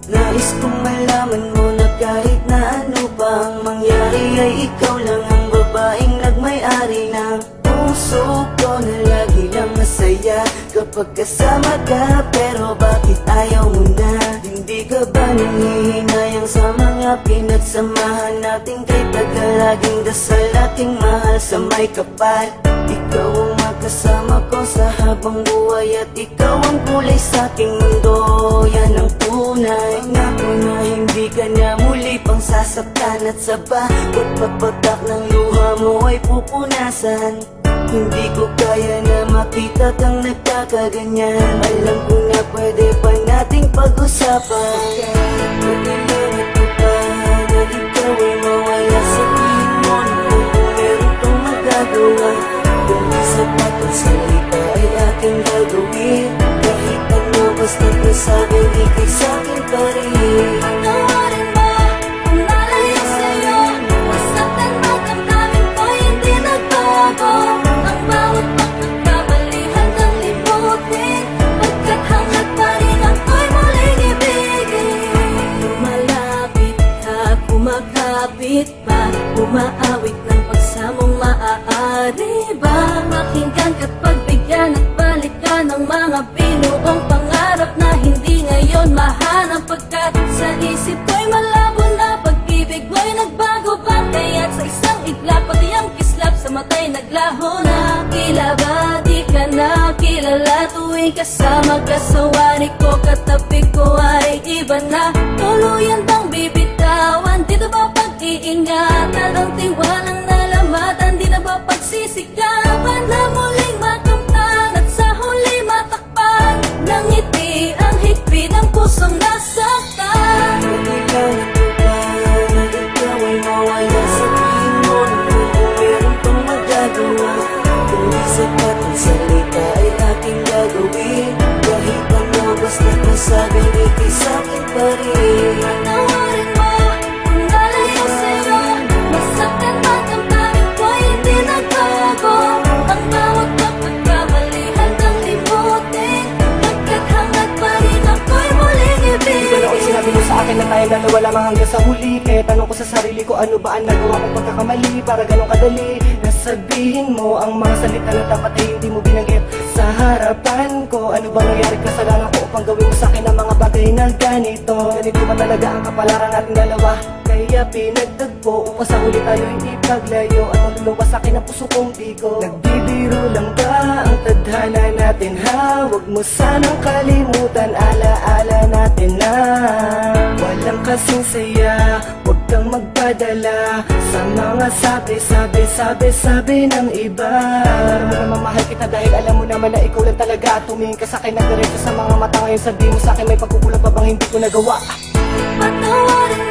Nais kong malaman mo na kahit na ano pang mangyari ay ikaw lang ang babaeng nagmay-ari ng puso ko na lagi lang masaya kapag kasama ka. Pero bakit ayaw mo na? Hindi ka ba nanghihinayang sa mga pinagsamahan natin? Kay tagalaging dasal ating mahal sa may kapal. Ikaw ang makasama ko sa habang buhay at ikaw ang kulay sa aking mundo. Yan ang tunay. Pangako na hindi ka na muli pang sasaktan at sa bawat pagpatak ng luha mo ay pupunasan. Hindi ko kaya na makita kang nagkakaganyan. Alam ko na pwede pa nating pag-usapan. Pwede lang ito pa na ikaw ay mawala. Sabihin mo na kung meron kang magagawa. Kung isang matang salita ay aking gagawin. Kahit ano basta't nasabing ikay sa'kin pa rin. Patawarin mo kung nalayo sa'yo. Masaktan man ang namin ko'y hindi nagbago. Ang bawat pagkakamali hanggang limutin. Pagkat hanggat pa rin ako'y muling ibigin. Lumalapit ka, kumakapit pa. Umaawit ng pagsamong maaari ba? Pakinggan ka't pagbigyan at balikan ng mga binuong pangarap na hindi ngayon mahanap. Pagkat sa isip ko'y malabo na pag-ibig mo'y nagbago ba? Kaya't sa isang iglap pati ang kislap sa mata'y naglaho na. Tila ba di ka na kilala tuwing kasama ka sa wari ko? Katabi ko ay iba na. Tuluyan bang bibitawan? Di na ba pag-iingatan? Ang tiwalang nalamatan? Di na ba pagsisikapan na muling makamtan at sa huli matakpan? Nang ngiti ang higpit ng pusong nasaktan. Pwede lang ito pa na ikaw ay mawala. Sabihin mo na kung meron kang magagawa. Kung isang matang salita ay aking gagawin. Kahit ano basta't nasabing ikay sa'kin pa rin. Patawarin mo kung nalayo sa'yo. Masaktan man ang daming ko'y hindi nagbago. Ang bawat pagkakamali hanggang limutin. Pagkat hanggat pa rin ako'y muling Di ba noon ibigin. sinabi mo sa akin na tayong dalawa lamang hanggang sa huli? Kaya tanong ko sa sarili ko, ano ba ang nagawa kong pagkakamali para ganun kadali? Nasabihin mo ang mga salita na dapat ay hindi mo binanggit sa harapan ko. Ano bang nangyari kasalanan ko upang gawin mo sa akin ang mga bagay na ganito? Ganito ba talaga ang kapalaran natin dalawa? Kaya pinagtagpo upang sa huli tayo hindi paglayo. At maluluwas sa akin ang puso kong bigo. Nagbibiro lang ba ang tadhana natin ha? Huwag mo sanang kalimutan, alaala natin na walang kasing saya. Huwag kang magpadala sa mga sabi ng iba. Alam mo naman mahal kita dahil alam mo naman na ikaw lang talaga. Tumingin ka sa akin ng diretso sa mga mata. Ngayon sabihin mo sa akin may pagkukulang pa bang hindi ko nagawa? Patawarin